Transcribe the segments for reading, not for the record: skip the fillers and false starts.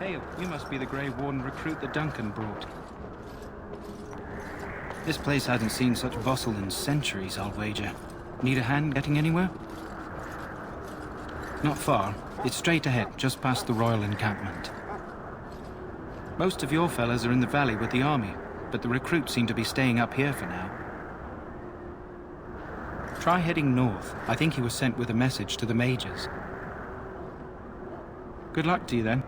Hey, you must be the Grey Warden recruit that Duncan brought. This place hasn't seen such bustle in centuries, I'll wager. Need a hand getting anywhere? Not far. It's straight ahead, just past the royal encampment. Most of your fellas are in the valley with the army, but the recruits seem to be staying up here for now. Try heading north. I think he was sent with a message to the mages. Good luck to you then.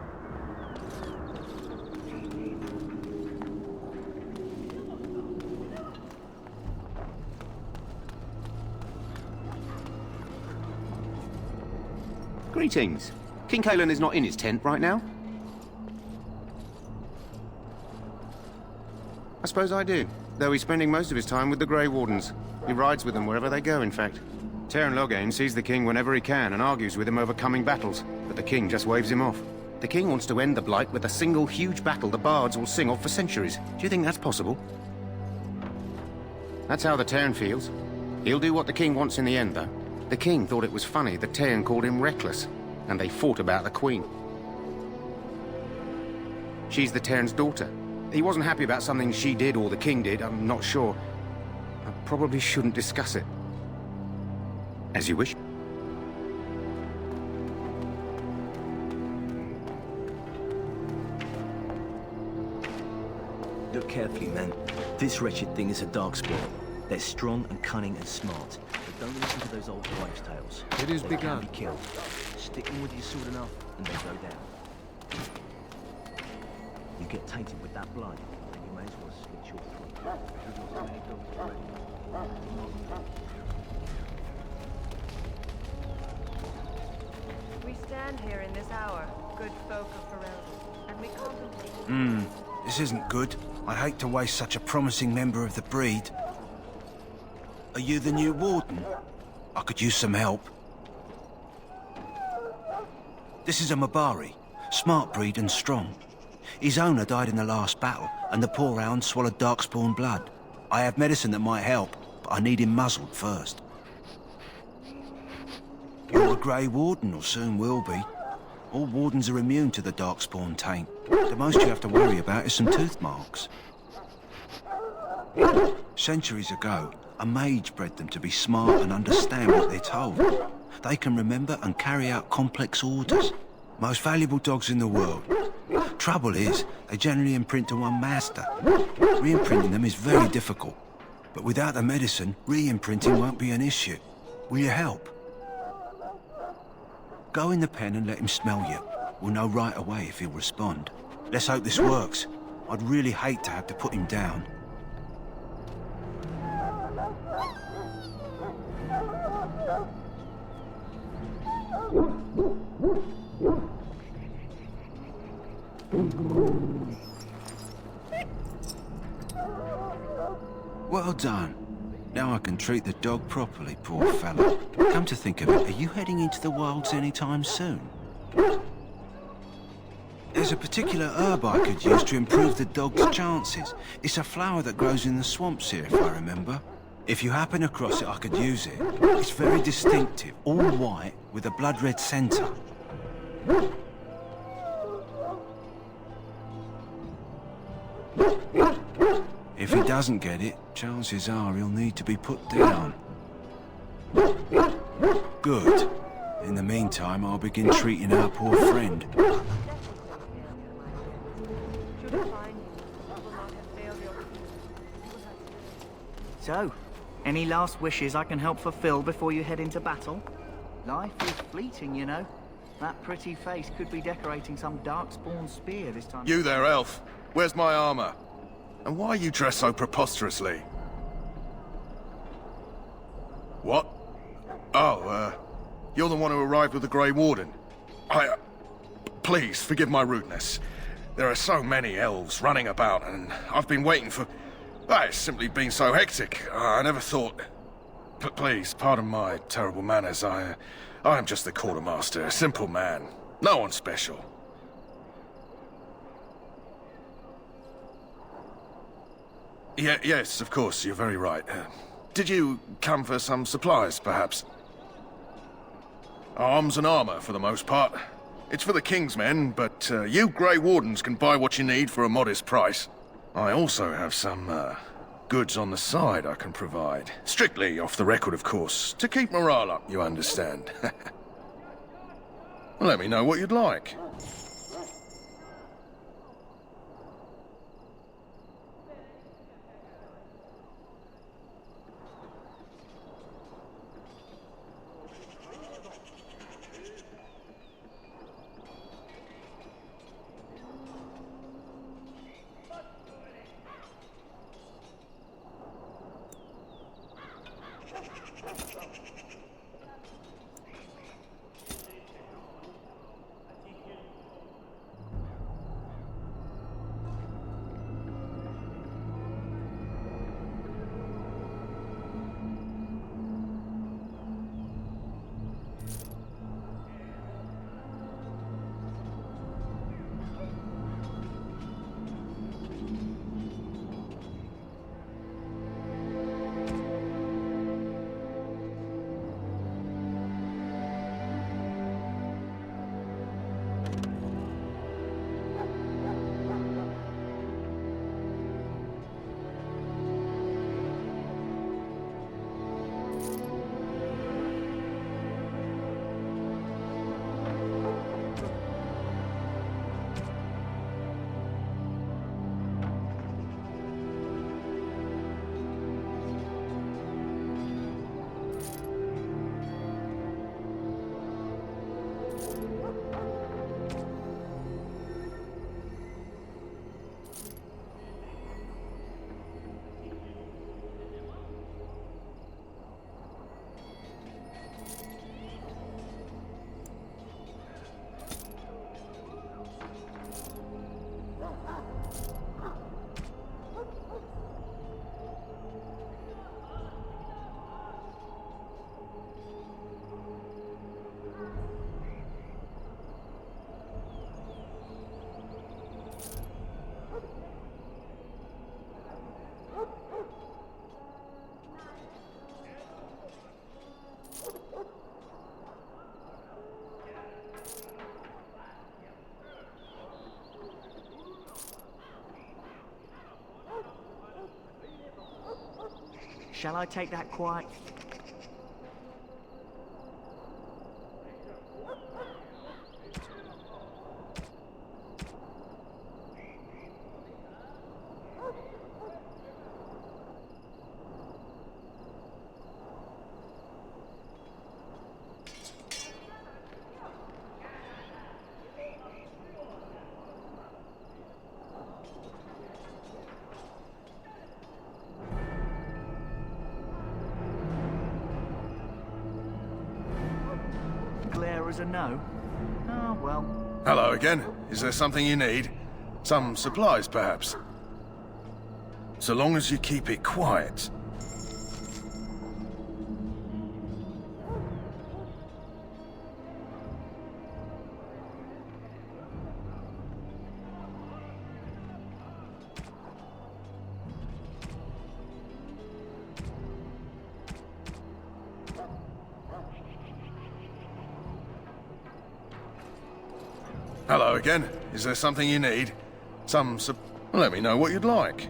Greetings. King Kalen is not in his tent right now? I suppose I do, though he's spending most of his time with the Grey Wardens. He rides with them wherever they go, in fact. Teyrn Loghain sees the king whenever he can and argues with him over coming battles, but the king just waves him off. The king wants to end the Blight with a single huge battle the bards will sing of for centuries. Do you think that's possible? That's how the Teyrn feels. He'll do what the king wants in the end, though. The king thought it was funny that Teyrn called him reckless, and they fought about the queen. She's the Teyrn's daughter. He wasn't happy about something she did or the king did, I'm not sure. I probably shouldn't discuss it. As you wish. Look carefully, man. This wretched thing is a Darkspawn. They're strong and cunning and smart. But don't listen to those old wives' tales. It is they begun. Can be killed. Stick them with your sword enough, and they go down. You get tainted with that blood, and you may as well slit your throat. We stand here in this hour, good folk of Pharrell, and we contemplate. This isn't good. I hate to waste such a promising member of the breed. Are you the new warden? I could use some help. This is a Mabari, smart breed and strong. His owner died in the last battle, and the poor hound swallowed Darkspawn blood. I have medicine that might help, but I need him muzzled first. You're a Grey Warden, or soon will be. All wardens are immune to the Darkspawn taint. The most you have to worry about is some tooth marks. Centuries ago, a mage bred them to be smart and understand what they're told. They can remember and carry out complex orders. Most valuable dogs in the world. Trouble is, they generally imprint to one master. Re-imprinting them is very difficult. But without the medicine, re-imprinting won't be an issue. Will you help? Go in the pen and let him smell you. We'll know right away if he'll respond. Let's hope this works. I'd really hate to have to put him down. Well done. Now I can treat the dog properly, poor fella. Come to think of it, are you heading into the wilds anytime soon? There's a particular herb I could use to improve the dog's chances. It's a flower that grows in the swamps here, if I remember. If you happen across it, I could use it. It's very distinctive, all white, with a blood-red centre. If he doesn't get it, chances are he'll need to be put down. Good. In the meantime, I'll begin treating our poor friend. So, any last wishes I can help fulfill before you head into battle? Life is fleeting, you know. That pretty face could be decorating some Darkspawn spear this time. You there, elf. Where's my armor? And why are you dressed so preposterously? What? Oh, you're the one who arrived with the Grey Warden. Please, forgive my rudeness. There are so many elves running about, and I've been waiting for... It's simply been so hectic. I never thought... Please, pardon my terrible manners. I am just the quartermaster, a simple man. No one special. Yes, of course, you're very right. Did you come for some supplies, perhaps? Arms and armor, for the most part. It's for the King's men, but you Grey Wardens can buy what you need for a modest price. I also have some goods on the side I can provide. Strictly off the record, of course, to keep morale up, you understand. Let me know what you'd like. Shall I take that quiet? As a no? Oh, well. Hello again. Is there something you need? Some supplies, perhaps? So long as you keep it quiet. Hello again. Is there something you need? Let me know what you'd like.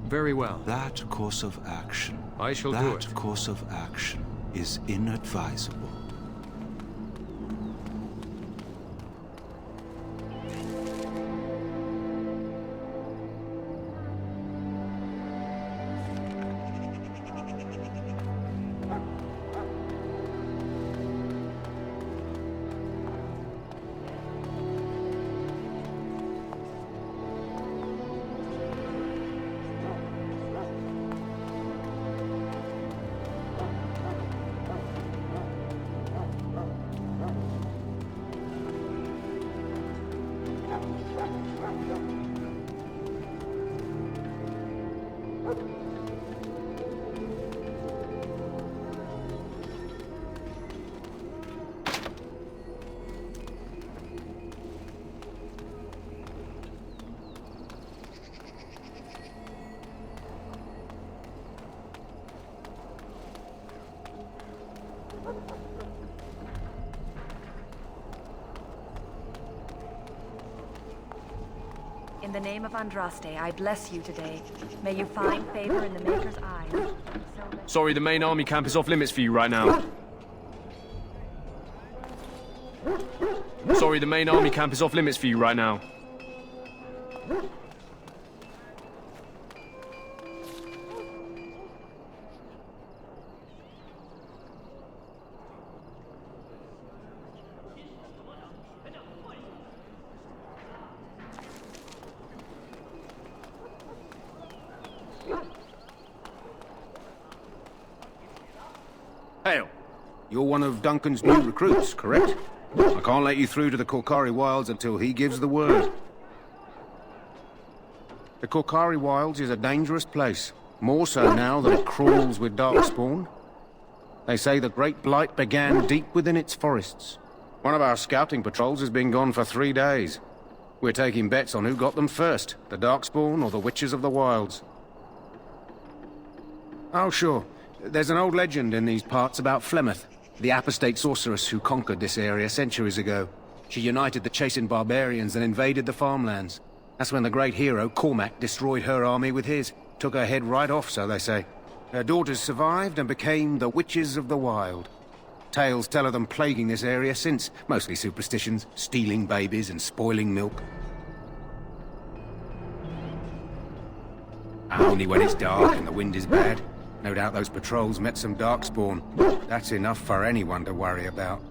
Very well. That course of action. I shall do it. That course of action is inadvisable. In the name of Andraste, I bless you today. May you find favor in the Maker's eyes. Sorry, the main army camp is off limits for you right now. Sorry, the main army camp is off limits for you right now. Hail. You're one of Duncan's new recruits, correct? I can't let you through to the Korkari Wilds until he gives the word. The Korkari Wilds is a dangerous place. More so now that it crawls with Darkspawn. They say the Great Blight began deep within its forests. One of our scouting patrols has been gone for 3 days. We're taking bets on who got them first, the Darkspawn or the Witches of the Wilds. Oh, sure. There's an old legend in these parts about Flemeth, the apostate sorceress who conquered this area centuries ago. She united the chasing barbarians and invaded the farmlands. That's when the great hero, Cormac, destroyed her army with his. Took her head right off, so they say. Her daughters survived and became the Witches of the Wild. Tales tell of them plaguing this area since, mostly superstitions, stealing babies and spoiling milk. Only when it's dark and the wind is bad. No doubt those patrols met some Darkspawn. That's enough for anyone to worry about.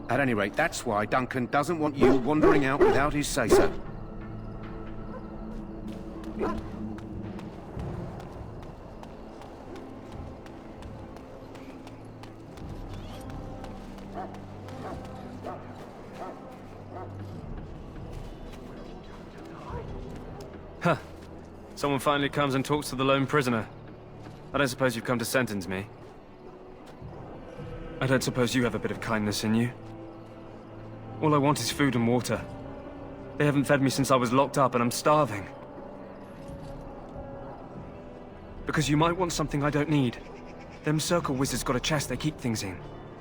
At any rate, that's why Duncan doesn't want you wandering out without his say-so. Huh. Someone finally comes and talks to the lone prisoner. I don't suppose you've come to sentence me. I don't suppose you have a bit of kindness in you. All I want is food and water. They haven't fed me since I was locked up and I'm starving. Because you might want something I don't need. Them circle wizards got a chest they keep things in.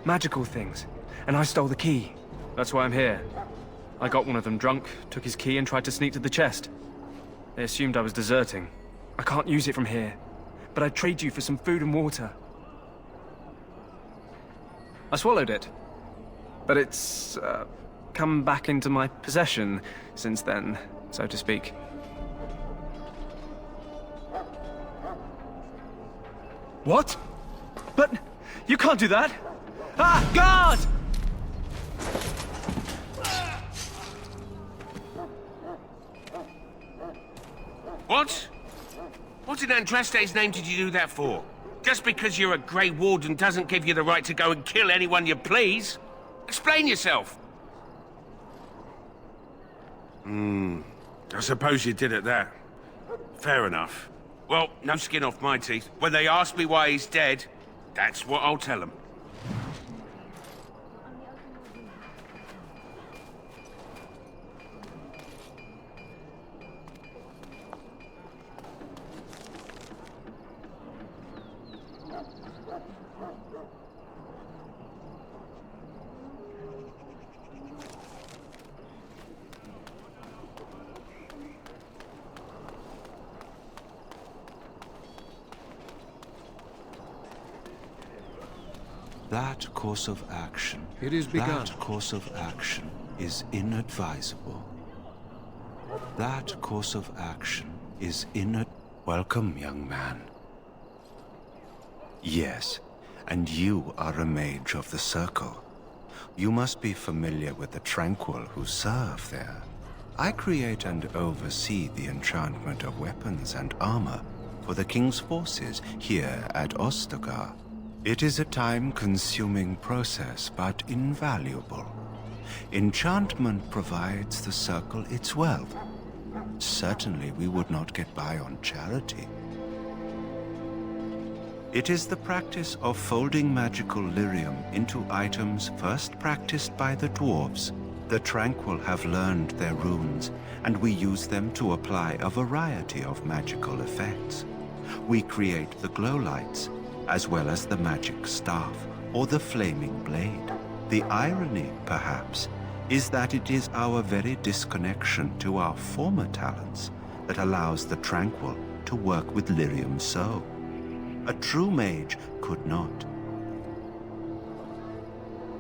Magical things. And I stole the key. That's why I'm here. I got one of them drunk, took his key and tried to sneak to the chest. They assumed I was deserting. I can't use it from here. But I'd trade you for some food and water. I swallowed it. But it's, come back into my possession since then, so to speak. What? But you can't do that! Ah, guard! What? What in Andraste's name did you do that for? Just because you're a Grey Warden doesn't give you the right to go and kill anyone you please. Explain yourself. I suppose you did it there. Fair enough. Well, no skin off my teeth. When they ask me why he's dead, that's what I'll tell them. That course of action... It is begun. That course of action is inadvisable. That course of action is Welcome, young man. Yes, and you are a mage of the Circle. You must be familiar with the Tranquil who serve there. I create and oversee the enchantment of weapons and armor for the King's forces here at Ostagar. It is a time-consuming process, but invaluable. Enchantment provides the Circle its wealth. Certainly we would not get by on charity. It is the practice of folding magical lyrium into items first practiced by the dwarves. The Tranquil have learned their runes, and we use them to apply a variety of magical effects. We create the glow lights, as well as the magic staff, or the flaming blade. The irony, perhaps, is that it is our very disconnection to our former talents that allows the Tranquil to work with lyrium so. A true mage could not.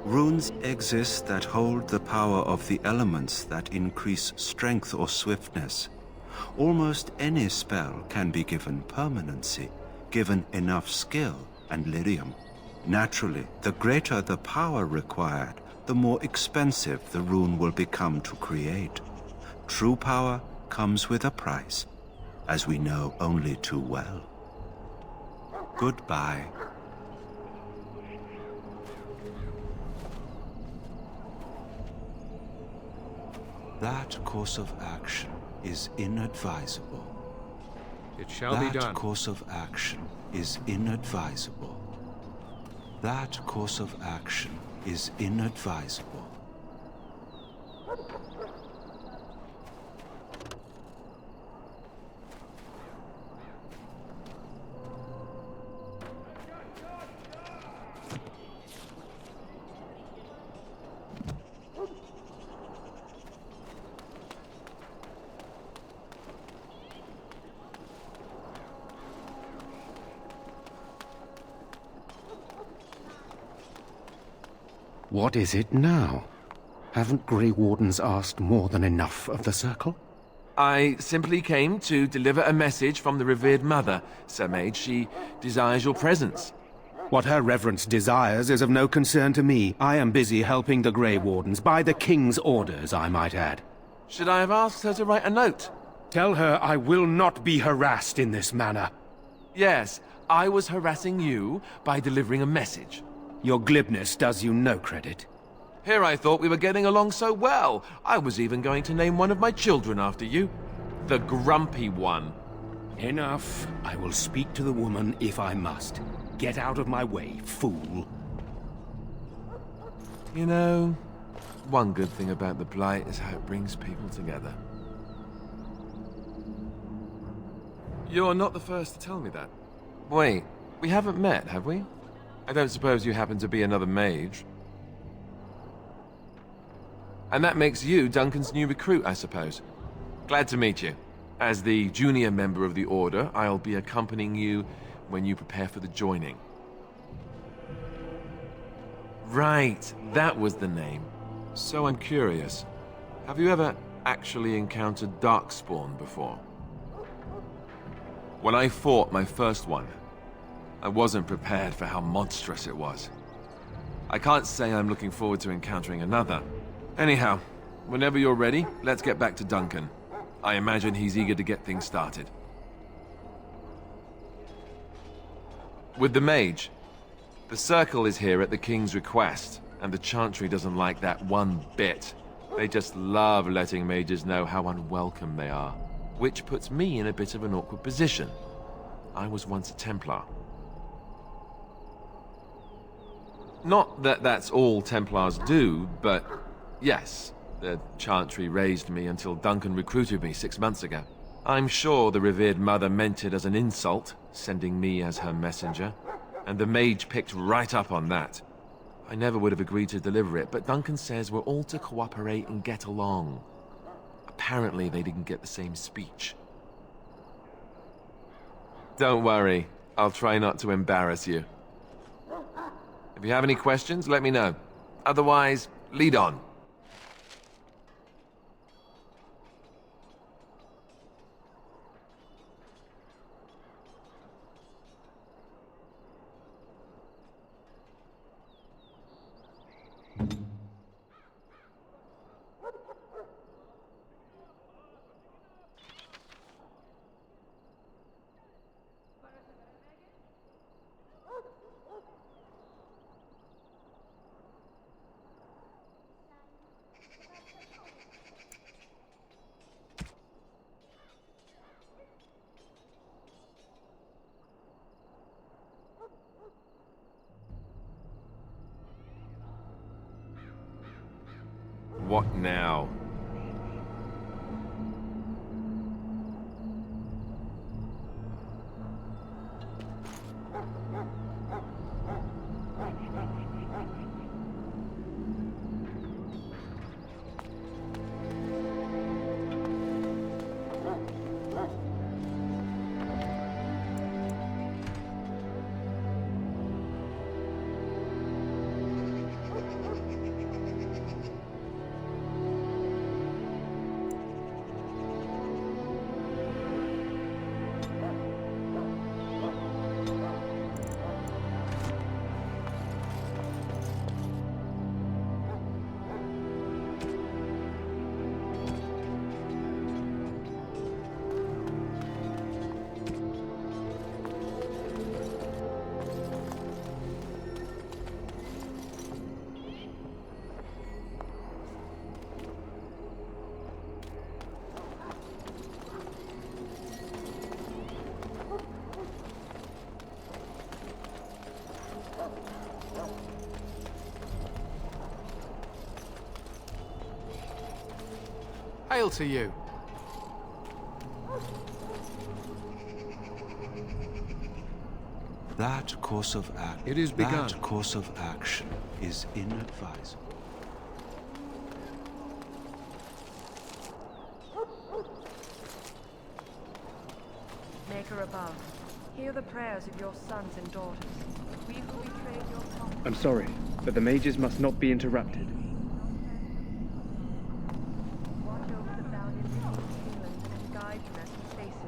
Runes exist that hold the power of the elements that increase strength or swiftness. Almost any spell can be given permanency, given enough skill and lyrium. Naturally, the greater the power required, the more expensive the rune will become to create. True power comes with a price, as we know only too well. Goodbye. That course of action is inadvisable. It shall be done. That course of action is inadvisable. That course of action is inadvisable. What is it now? Haven't Grey Wardens asked more than enough of the Circle? I simply came to deliver a message from the revered mother, Sir Mage. She desires your presence. What her reverence desires is of no concern to me. I am busy helping the Grey Wardens, by the King's orders, I might add. Should I have asked her to write a note? Tell her I will not be harassed in this manner. Yes, I was harassing you by delivering a message. Your glibness does you no credit. Here I thought we were getting along so well. I was even going to name one of my children after you. The Grumpy One. Enough. I will speak to the woman if I must. Get out of my way, fool. You know, one good thing about the Blight is how it brings people together. You're not the first to tell me that. Wait, we haven't met, have we? I don't suppose you happen to be another mage. And that makes you Duncan's new recruit, I suppose. Glad to meet you. As the junior member of the Order, I'll be accompanying you when you prepare for the joining. Right, that was the name. So I'm curious. Have you ever actually encountered Darkspawn before? When I fought my first one, I wasn't prepared for how monstrous it was. I can't say I'm looking forward to encountering another. Anyhow, whenever you're ready, let's get back to Duncan. I imagine he's eager to get things started. With the mage, the Circle is here at the King's request, and the Chantry doesn't like that one bit. They just love letting mages know how unwelcome they are, which puts me in a bit of an awkward position. I was once a Templar. Not that that's all Templars do, but yes, the Chantry raised me until Duncan recruited me 6 months ago. I'm sure the revered mother meant it as an insult, sending me as her messenger, and the mage picked right up on that. I never would have agreed to deliver it, but Duncan says we're all to cooperate and get along. Apparently they didn't get the same speech. Don't worry, I'll try not to embarrass you. If you have any questions, let me know. Otherwise, lead on. What now? Hail to you. That course of action. It is begun. That course of action is inadvisable. Maker above, hear the prayers of your sons and daughters. We who betrayed your promise. I'm sorry, but the mages must not be interrupted. Watch over the valiant England and guide them as he faces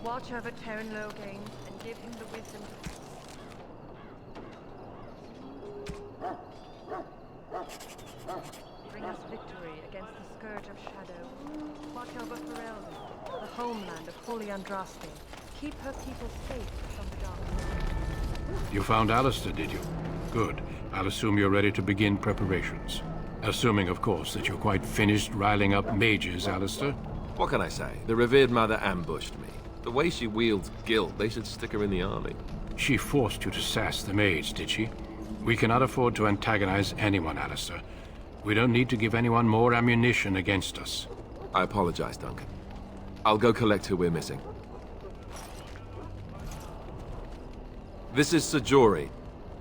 Watch over Terran Logain and give him the wisdom to... Bring us victory against the Scourge of Shadow. Watch over Ferelden, the homeland of Holy Andraste. Keep her people safe from the dark. You found Alistair, did you? Good. I'll assume you're ready to begin preparations. Assuming, of course, that you're quite finished riling up mages, Alistair. What can I say? The revered mother ambushed me. The way she wields guilt, they should stick her in the army. She forced you to sass the mage, did she? We cannot afford to antagonize anyone, Alistair. We don't need to give anyone more ammunition against us. I apologize, Duncan. I'll go collect who we're missing. This is Sajori,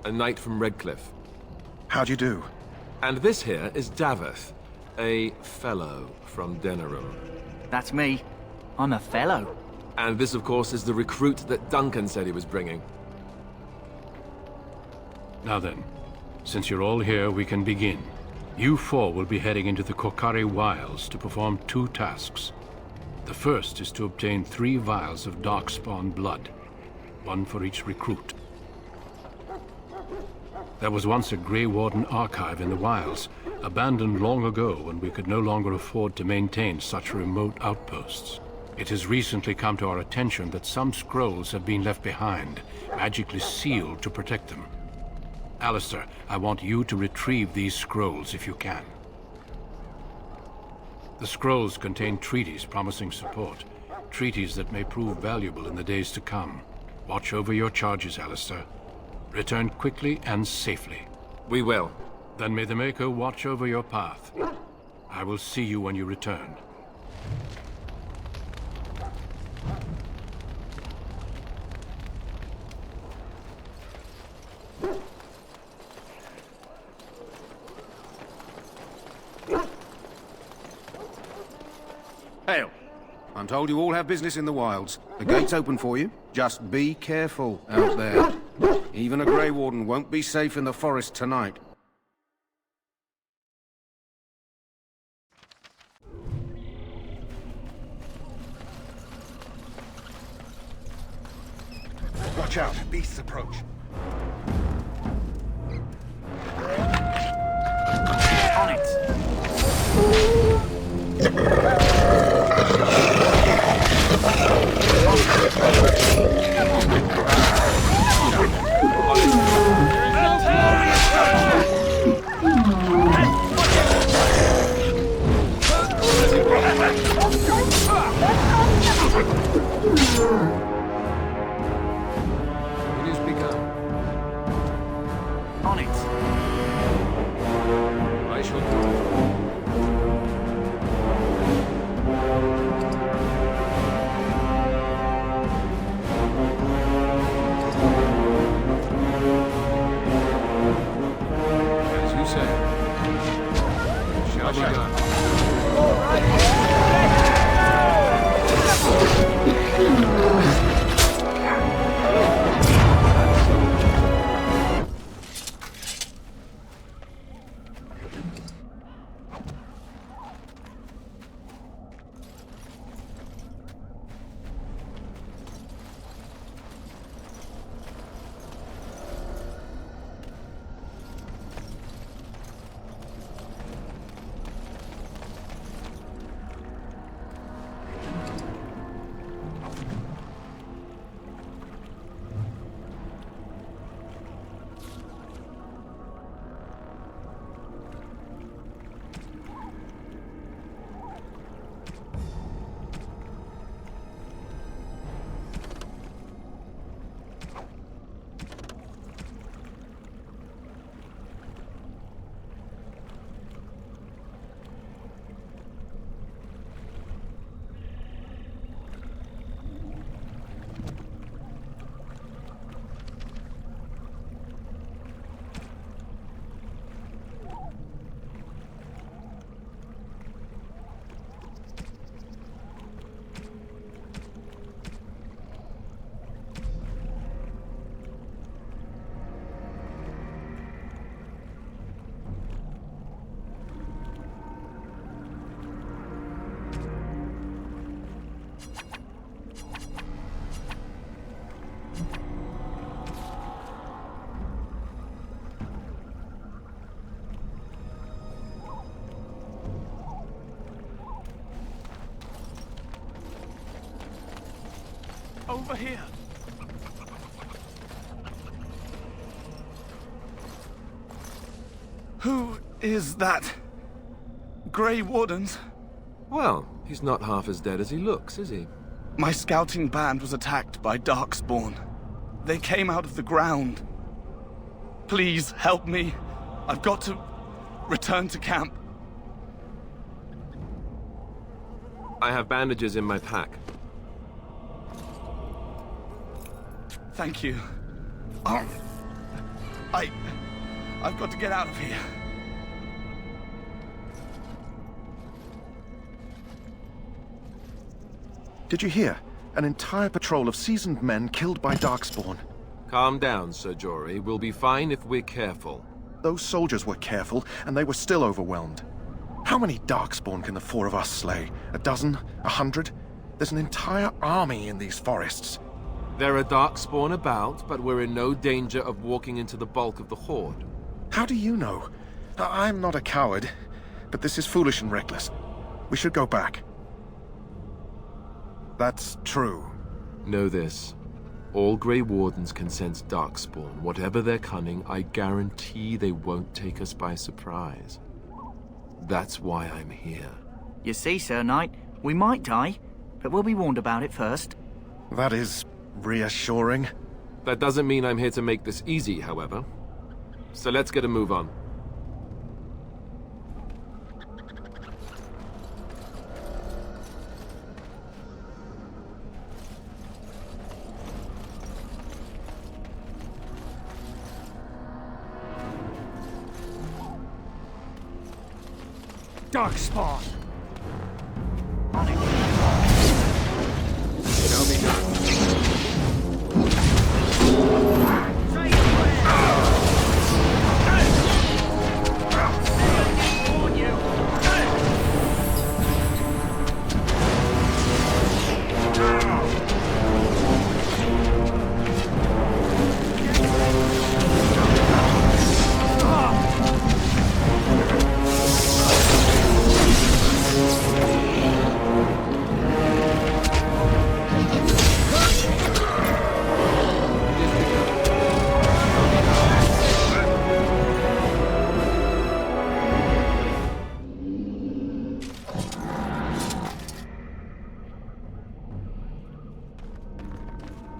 a knight from Redcliffe. How do you do? And this here is Daveth, a fellow from Denerim. That's me. I'm a fellow. And this, of course, is the recruit that Duncan said he was bringing. Now then, since you're all here, we can begin. You four will be heading into the Korcari Wilds to perform 2 tasks. The first is to obtain 3 vials of Darkspawn blood, 1 for each recruit. There was once a Grey Warden archive in the wilds, abandoned long ago when we could no longer afford to maintain such remote outposts. It has recently come to our attention that some scrolls have been left behind, magically sealed to protect them. Alistair, I want you to retrieve these scrolls if you can. The scrolls contain treaties promising support, treaties that may prove valuable in the days to come. Watch over your charges, Alistair. Return quickly and safely. We will. Then may the Maker watch over your path. I will see you when you return. I'm told you all have business in the wilds. The gate's open for you. Just be careful out there. Even a Grey Warden won't be safe in the forest tonight. Watch out, beasts approach. On it! It has begun. On it! I shall do it. As you say. Shall be done. Over here! Who is that? Grey Wardens? Well, he's not half as dead as he looks, is he? My scouting band was attacked by Darkspawn. They came out of the ground. Please help me. I've got to return to camp. I have bandages in my pack. Thank you. I've got to get out of here. Did you hear? An entire patrol of seasoned men killed by Darkspawn. Calm down, Sir Jory. We'll be fine if we're careful. Those soldiers were careful, and they were still overwhelmed. How many Darkspawn can the four of us slay? A dozen? 100? There's an entire army in these forests. There are Darkspawn about, but we're in no danger of walking into the bulk of the Horde. How do you know? I'm not a coward, but this is foolish and reckless. We should go back. That's true. Know this. All Grey Wardens can sense Darkspawn. Whatever their cunning, I guarantee they won't take us by surprise. That's why I'm here. You see, Sir Knight, we might die, but we'll be warned about it first. That is reassuring. That doesn't mean I'm here to make this easy, however. So let's get a move on. Darkspawn! On it.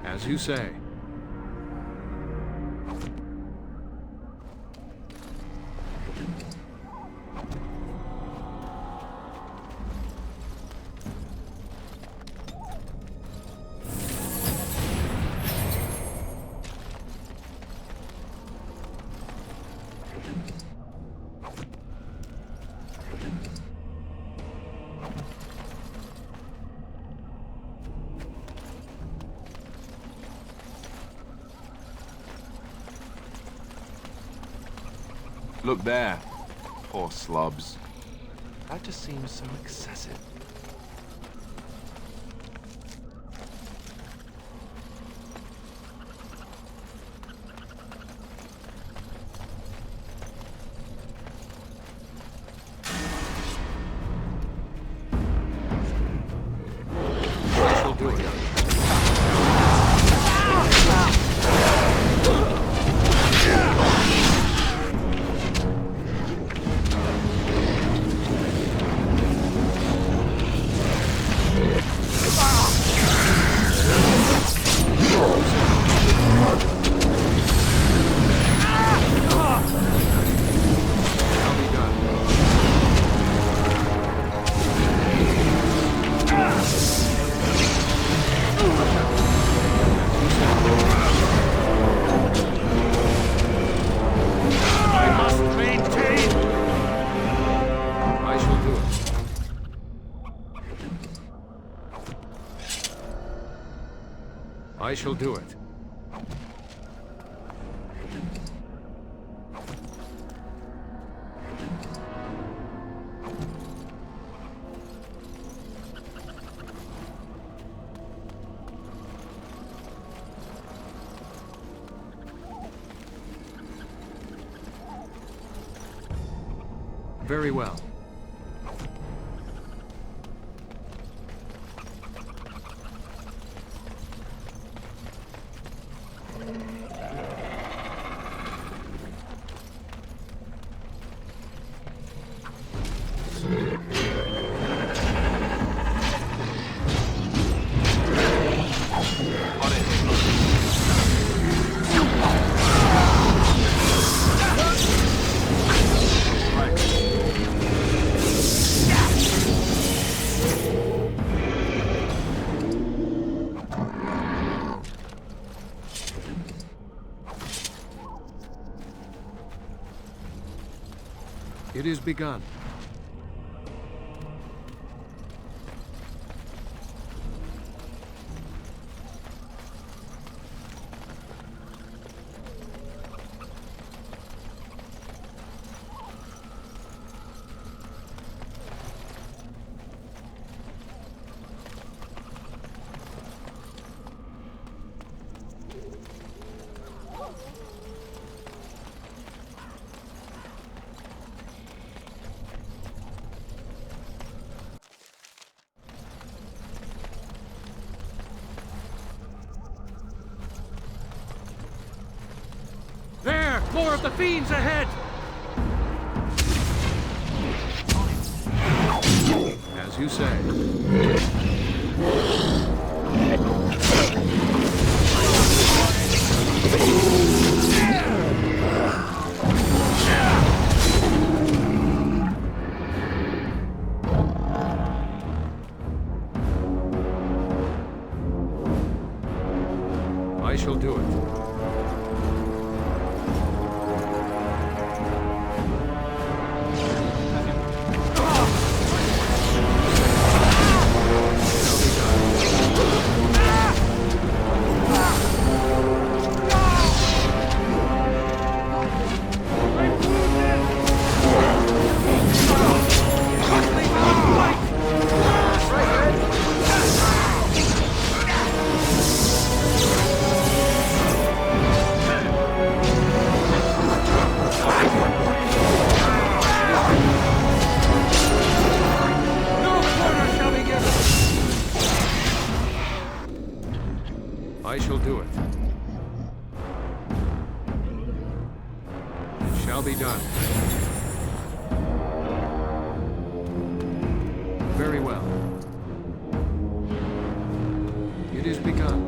As you say. Look there. Poor slobs. That just seems so excessive. I shall do it. I shall do it. Very well. It is begun. There! More of the fiends ahead! As you say. I shall do it. I shall do it. It shall be done. Very well. It is begun.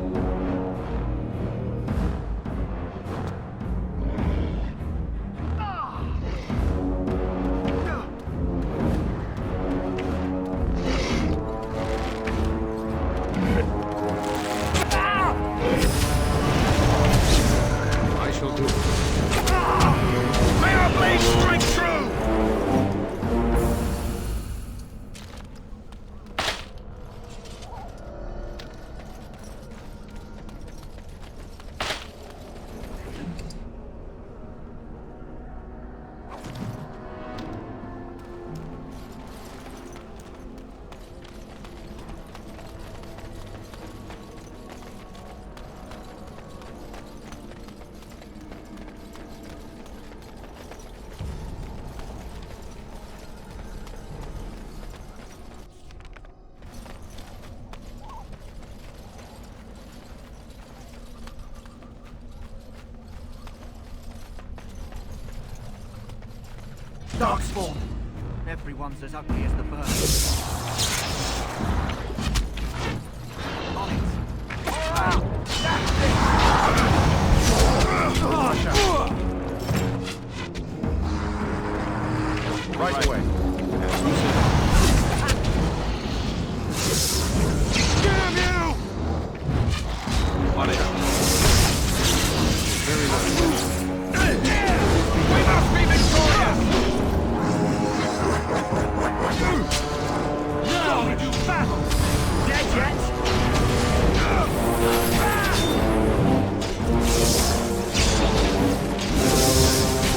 Darkspawn. Everyone's as ugly as the bird. On it. Right away. Damn you! On it. Very low. We must be victorious! Now we do battle! Dead yet?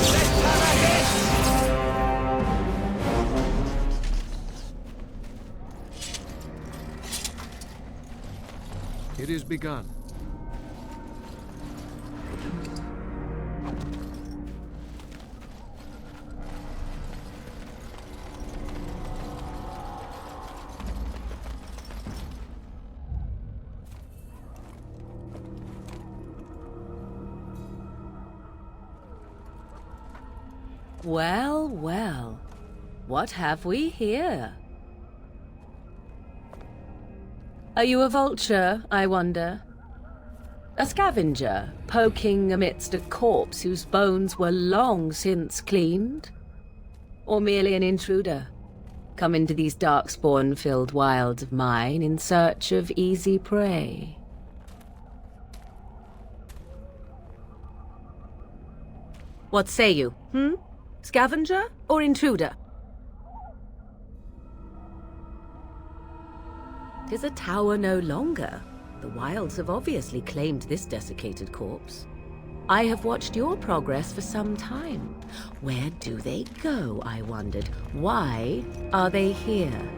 Let's have a hit! It is begun. Well, well. What have we here? Are you a vulture, I wonder? A scavenger, poking amidst a corpse whose bones were long since cleaned? Or merely an intruder, come into these darkspawn-filled wilds of mine in search of easy prey? What say you, Scavenger or intruder? 'Tis a tower no longer. The wilds have obviously claimed this desiccated corpse. I have watched your progress for some time. Where do they go, I wondered? Why are they here?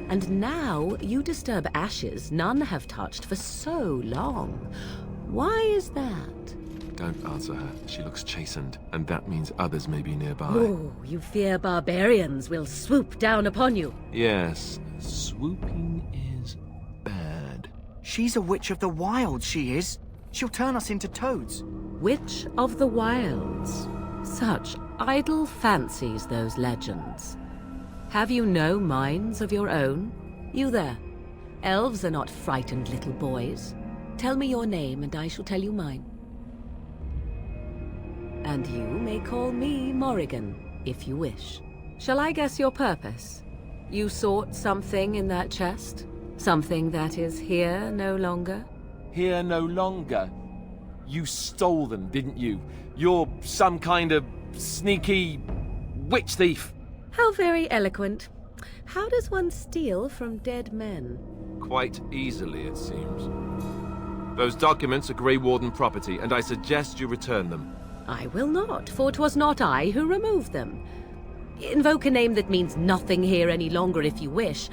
And now you disturb ashes none have touched for so long. Why is that? Don't answer her. She looks chastened, and that means others may be nearby. Oh, you fear barbarians will swoop down upon you. Yes, swooping is bad. She's a witch of the wild, she is. She'll turn us into toads. Witch of the Wilds. Such idle fancies, those legends. Have you no minds of your own? You there. Elves are not frightened little boys. Tell me your name and I shall tell you mine. And you may call me Morrigan, if you wish. Shall I guess your purpose? You sought something in that chest? Something that is here no longer? Here no longer? You stole them, didn't you? You're some kind of sneaky witch thief. How very eloquent. How does one steal from dead men? Quite easily, it seems. Those documents are Grey Warden property, and I suggest you return them. I will not, for 'twas not I who removed them. Invoke a name that means nothing here any longer if you wish.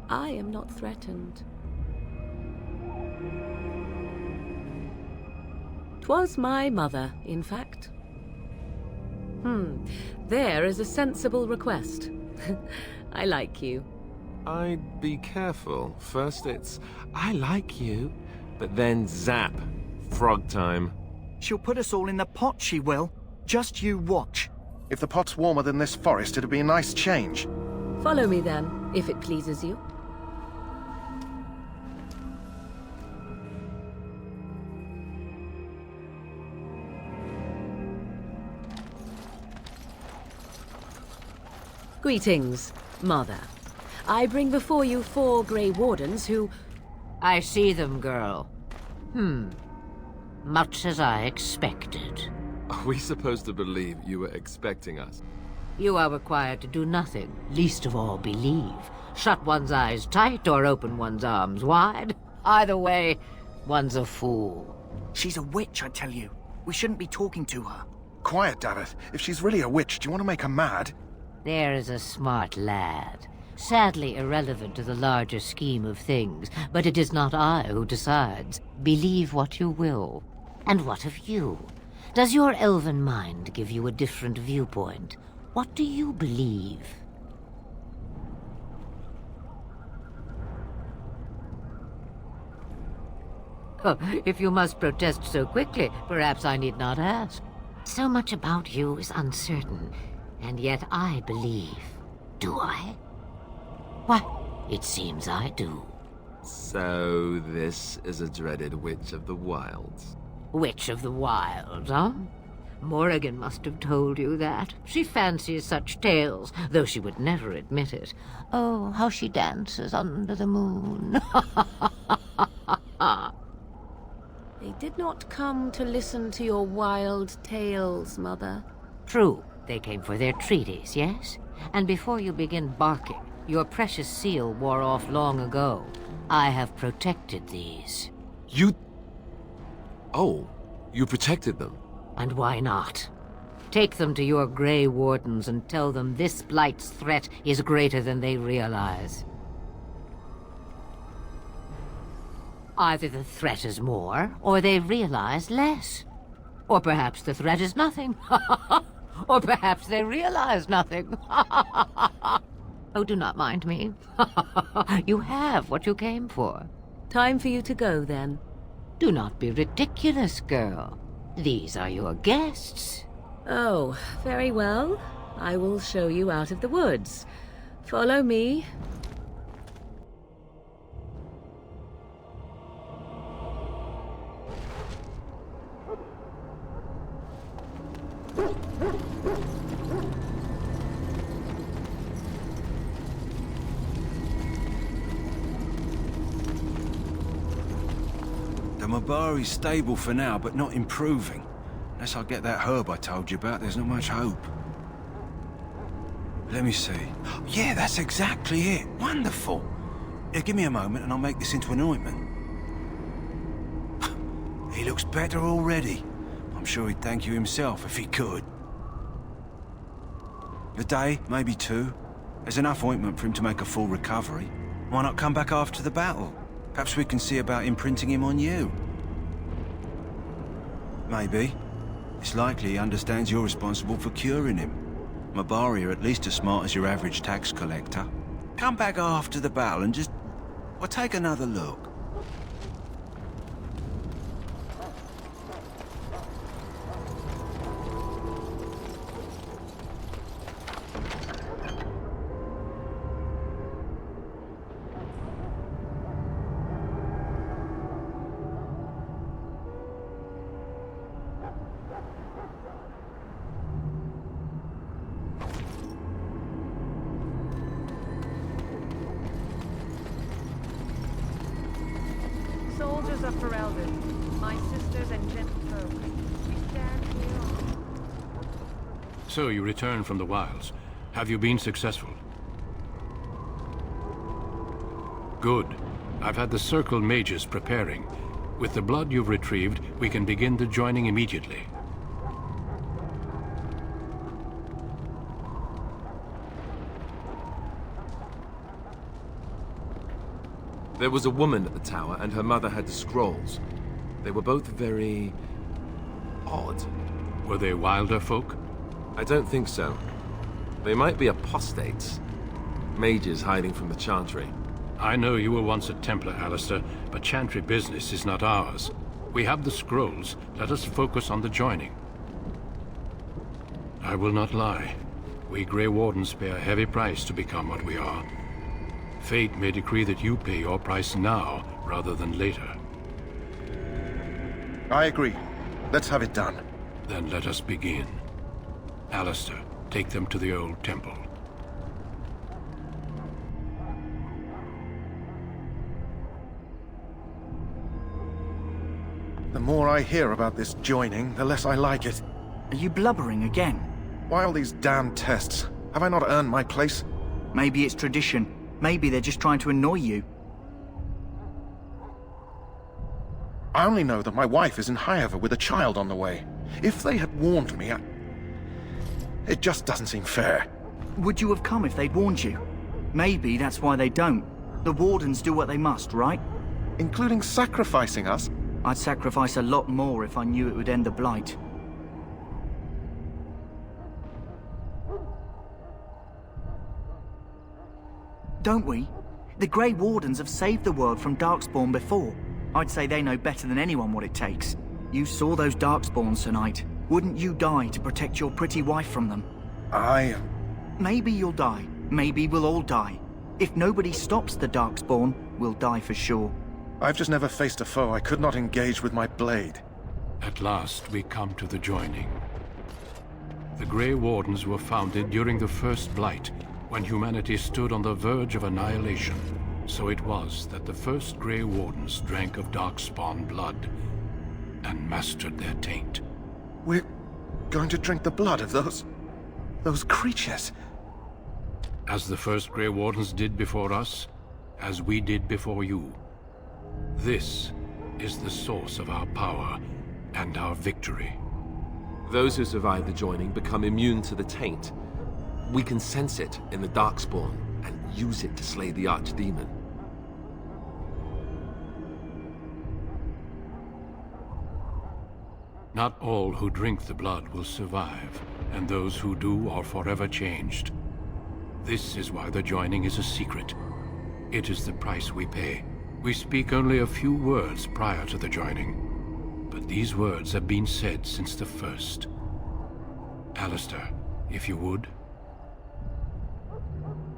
I am not threatened. 'Twas my mother, in fact. There is a sensible request. I like you. I'd be careful. First it's, I like you, but then zap. Frog time. She'll put us all in the pot, she will. Just you watch. If the pot's warmer than this forest, it'd be a nice change. Follow me then, if it pleases you. Greetings, Mother. I bring before you 4 Grey Wardens who... I see them, girl. Much as I expected. Are we supposed to believe you were expecting us? You are required to do nothing, least of all believe. Shut one's eyes tight or open one's arms wide. Either way, one's a fool. She's a witch, I tell you. We shouldn't be talking to her. Quiet, Davith. If she's really a witch, do you want to make her mad? There is a smart lad. Sadly irrelevant to the larger scheme of things, but it is not I who decides. Believe what you will. And what of you? Does your elven mind give you a different viewpoint? What do you believe? Oh, if you must protest so quickly, perhaps I need not ask. So much about you is uncertain. And yet I believe. Do I? Why, it seems I do. So this is a dreaded Witch of the Wilds. Witch of the Wilds, huh? Morrigan must have told you that. She fancies such tales, though she would never admit it. Oh, how she dances under the moon. They did not come to listen to your wild tales, Mother. True, they came for their treaties, yes? And before you begin barking, your precious seal wore off long ago. I have protected these. You... Oh, you protected them? And why not? Take them to your Grey Wardens and tell them this Blight's threat is greater than they realize. Either the threat is more, or they realize less. Or perhaps the threat is nothing. Or perhaps they realize nothing. Oh, do not mind me. You have what you came for. Time for you to go, then. Do not be ridiculous, girl. These are your guests. Oh, very well. I will show you out of the woods. Follow me. The Mabari's stable for now, but not improving. Unless I get that herb I told you about, there's not much hope. Let me see. Yeah, that's exactly it. Wonderful. Yeah, give me a moment and I'll make this into an ointment. He looks better already. I'm sure he'd thank you himself if he could. A day, maybe two. There's enough ointment for him to make a full recovery. Why not come back after the battle? Perhaps we can see about imprinting him on you. Maybe. It's likely he understands you're responsible for curing him. Mabari are at least as smart as your average tax collector. Come back after the battle and just... well, take another look. Soldiers of Ferelden, my sisters and gentlefolk, we stand here. So you returned from the wilds. Have you been successful? Good. I've had the Circle mages preparing. With the blood you've retrieved, we can begin the joining immediately. There was a woman at the tower, and her mother had the scrolls. They were both very... odd. Were they wilder folk? I don't think so. They might be apostates. Mages hiding from the Chantry. I know you were once a Templar, Alistair, but Chantry business is not ours. We have the scrolls. Let us focus on the joining. I will not lie. We Grey Wardens pay a heavy price to become what we are. Fate may decree that you pay your price now, rather than later. I agree. Let's have it done. Then let us begin. Alistair, take them to the old temple. The more I hear about this joining, the less I like it. Are you blubbering again? Why all these damn tests? Have I not earned my place? Maybe it's tradition. Maybe they're just trying to annoy you. I only know that my wife is in Highever with a child on the way. If they had warned me, it just doesn't seem fair. Would you have come if they'd warned you? Maybe that's why they don't. The Wardens do what they must, right? Including sacrificing us? I'd sacrifice a lot more if I knew it would end the Blight. Don't we? The Grey Wardens have saved the world from Darkspawn before. I'd say they know better than anyone what it takes. You saw those Darkspawns tonight. Wouldn't you die to protect your pretty wife from them? Maybe you'll die. Maybe we'll all die. If nobody stops the Darkspawn, we'll die for sure. I've just never faced a foe I could not engage with my blade. At last, we come to the joining. The Grey Wardens were founded during the first Blight, when humanity stood on the verge of annihilation. So it was that the first Grey Wardens drank of Darkspawn blood and mastered their taint. We're going to drink the blood of those creatures. As the first Grey Wardens did before us, as we did before you. This is the source of our power and our victory. Those who survive the joining become immune to the taint. We can sense it in the Darkspawn and use it to slay the Archdemon. Not all who drink the blood will survive, and those who do are forever changed. This is why the joining is a secret. It is the price we pay. We speak only a few words prior to the joining, but these words have been said since the first. Alistair, if you would.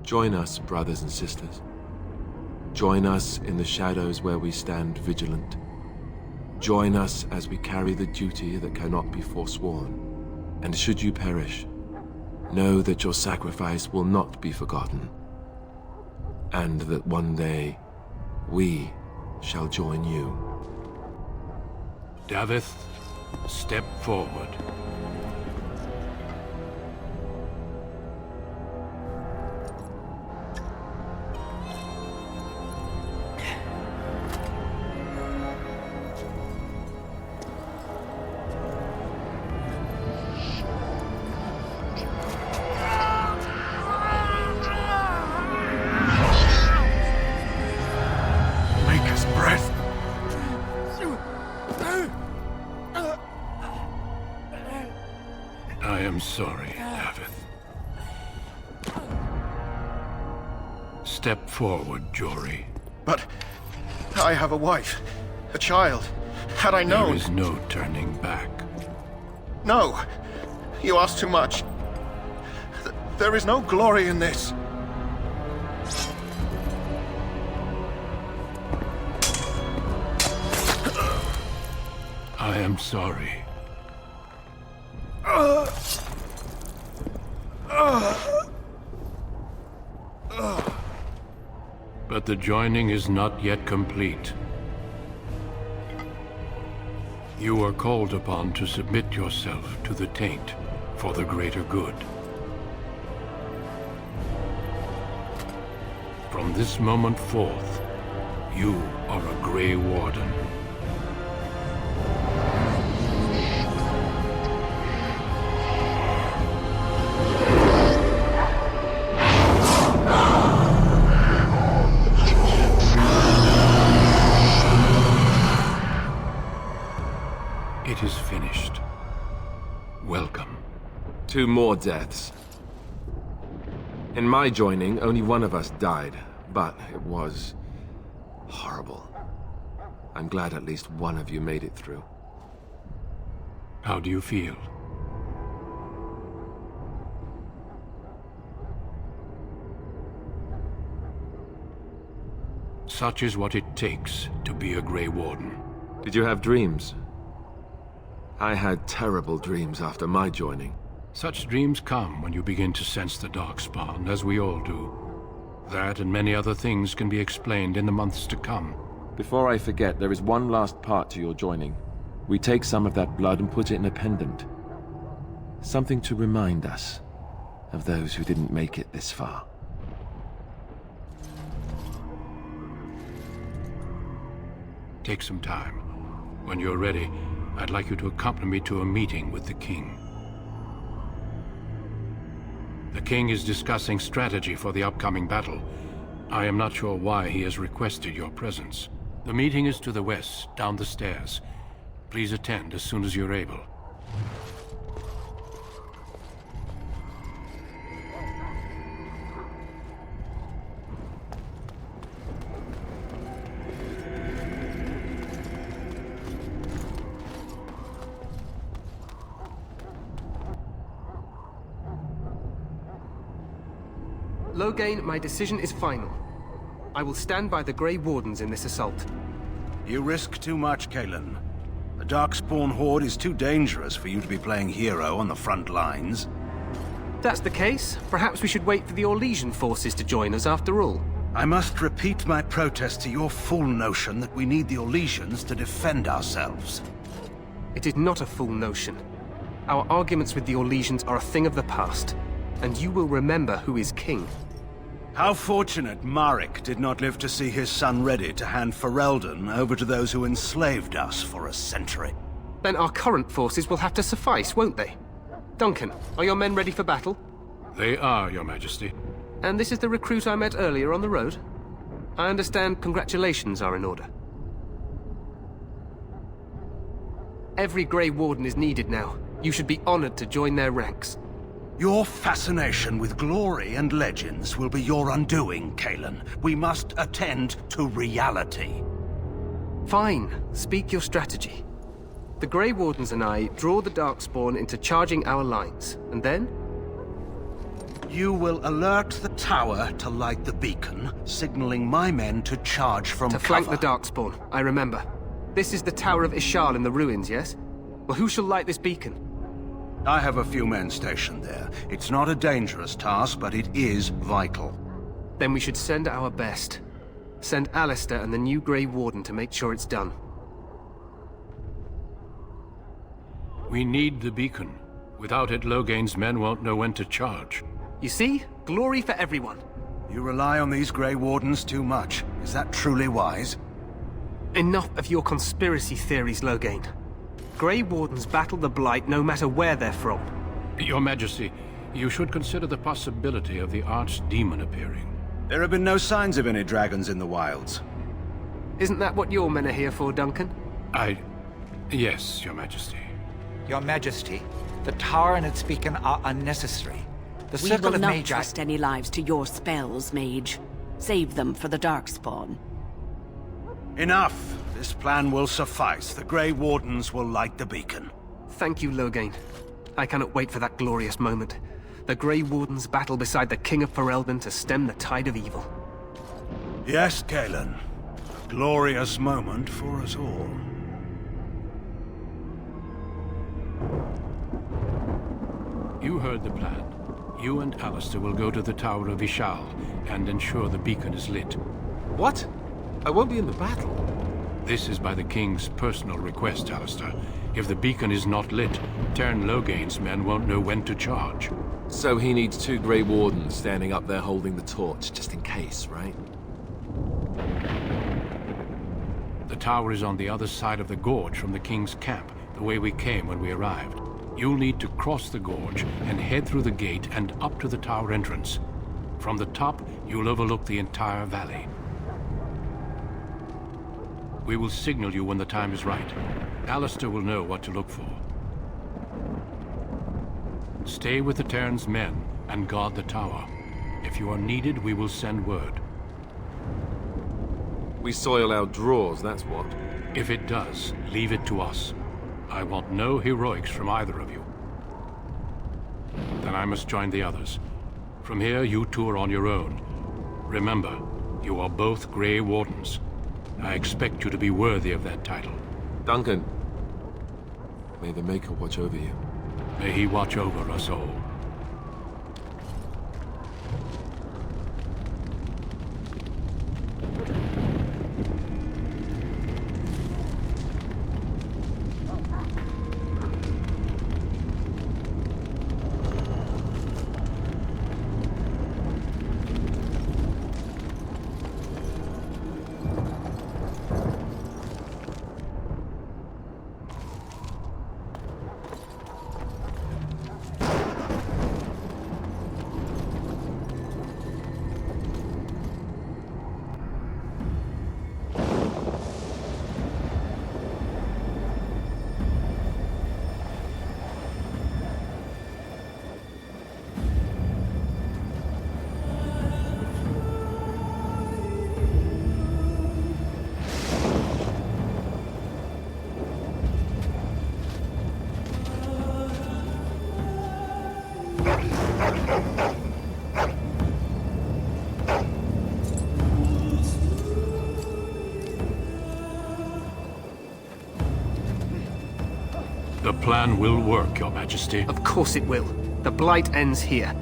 Join us, brothers and sisters. Join us in the shadows where we stand vigilant. Join us as we carry the duty that cannot be forsworn. And should you perish, know that your sacrifice will not be forgotten. And that one day, we shall join you. Davith, step forward. I am sorry, Davith. Step forward, Jory. But I have a wife, a child. Had I known... There is no turning back. No! You ask too much. There is no glory in this. I am sorry. But the joining is not yet complete. You are called upon to submit yourself to the taint for the greater good. From this moment forth, you are a Grey Warden. It is finished. Welcome. 2 more deaths. In my joining, only one of us died, but it was horrible. I'm glad at least one of you made it through. How do you feel? Such is what it takes to be a Grey Warden. Did you have dreams? I had terrible dreams after my joining. Such dreams come when you begin to sense the Darkspawn, as we all do. That and many other things can be explained in the months to come. Before I forget, there is one last part to your joining. We take some of that blood and put it in a pendant. Something to remind us of those who didn't make it this far. Take some time. When you're ready, I'd like you to accompany me to a meeting with the King. The King is discussing strategy for the upcoming battle. I am not sure why he has requested your presence. The meeting is to the west, down the stairs. Please attend as soon as you're able. Loghain, my decision is final. I will stand by the Grey Wardens in this assault. You risk too much, Kalen. The Darkspawn horde is too dangerous for you to be playing hero on the front lines. If that's the case, perhaps we should wait for the Orlesian forces to join us after all. I must repeat my protest to your fool notion that we need the Orlesians to defend ourselves. It is not a fool notion. Our arguments with the Orlesians are a thing of the past, and you will remember who is king. How fortunate Marek did not live to see his son ready to hand Ferelden over to those who enslaved us for a century. Then our current forces will have to suffice, won't they? Duncan, are your men ready for battle? They are, Your Majesty. And this is the recruit I met earlier on the road? I understand congratulations are in order. Every Grey Warden is needed now. You should be honored to join their ranks. Your fascination with glory and legends will be your undoing, Kalen. We must attend to reality. Fine. Speak your strategy. The Grey Wardens and I draw the Darkspawn into charging our lines, and then? You will alert the tower to light the beacon, signaling my men to charge from cover. To flank the Darkspawn, I remember. This is the Tower of Ishal in the ruins, yes? Well, who shall light this beacon? I have a few men stationed there. It's not a dangerous task, but it is vital. Then we should send our best. Send Alistair and the new Grey Warden to make sure it's done. We need the beacon. Without it, Loghain's men won't know when to charge. You see? Glory for everyone. You rely on these Grey Wardens too much. Is that truly wise? Enough of your conspiracy theories, Loghain. Grey Wardens battle the Blight no matter where they're from. Your Majesty, you should consider the possibility of the archdemon appearing. There have been no signs of any dragons in the wilds. Isn't that what your men are here for, Duncan? Yes, Your Majesty. Your Majesty, the tower and its beacon are unnecessary. The We circle will of not mage... trust any lives to your spells, mage. Save them for the Darkspawn. Enough! This plan will suffice. The Grey Wardens will light the beacon. Thank you, Loghain. I cannot wait for that glorious moment. The Grey Wardens battle beside the King of Ferelden to stem the tide of evil. Yes, Kalen. A glorious moment for us all. You heard the plan. You and Alistair will go to the Tower of Ishal and ensure the beacon is lit. What? I won't be in the battle. This is by the King's personal request, Alistair. If the beacon is not lit, Teyrn Loghain's men won't know when to charge. So he needs 2 Grey Wardens standing up there holding the torch, just in case, right? The tower is on the other side of the gorge from the King's camp, the way we came when we arrived. You'll need to cross the gorge and head through the gate and up to the tower entrance. From the top, you'll overlook the entire valley. We will signal you when the time is right. Alistair will know what to look for. Stay with the Teyrn's men and guard the tower. If you are needed, we will send word. We soil our drawers, that's what. If it does, leave it to us. I want no heroics from either of you. Then I must join the others. From here, you two are on your own. Remember, you are both Grey Wardens. I expect you to be worthy of that title. Duncan, may the Maker watch over you. May he watch over us all. The plan will work, Your Majesty. Of course it will. The Blight ends here.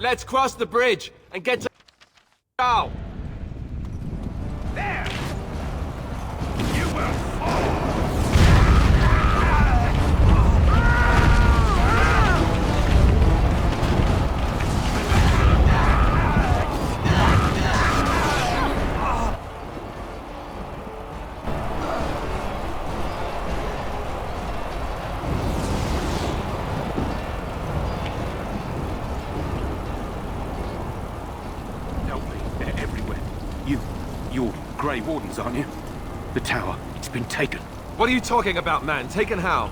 Let's cross the bridge and get to now. There! You will fall! You're Grey Wardens, aren't you? The tower, it's been taken. What are you talking about, man? Taken how?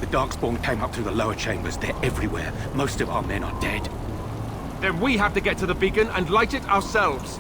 The Darkspawn came up through the lower chambers. They're everywhere. Most of our men are dead. Then we have to get to the beacon and light it ourselves.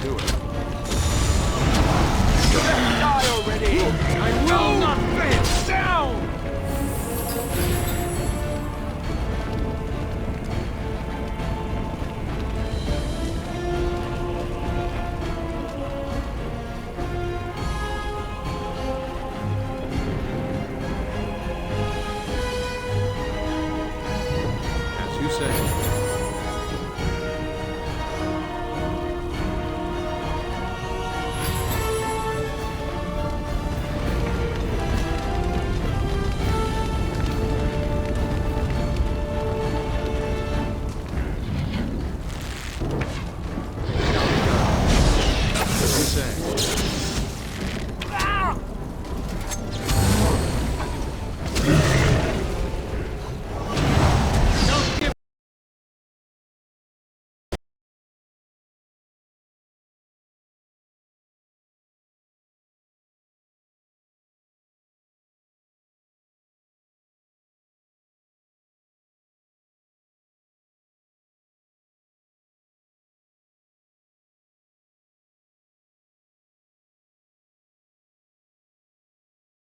do it. Die already! I will not fail! Down! As you say.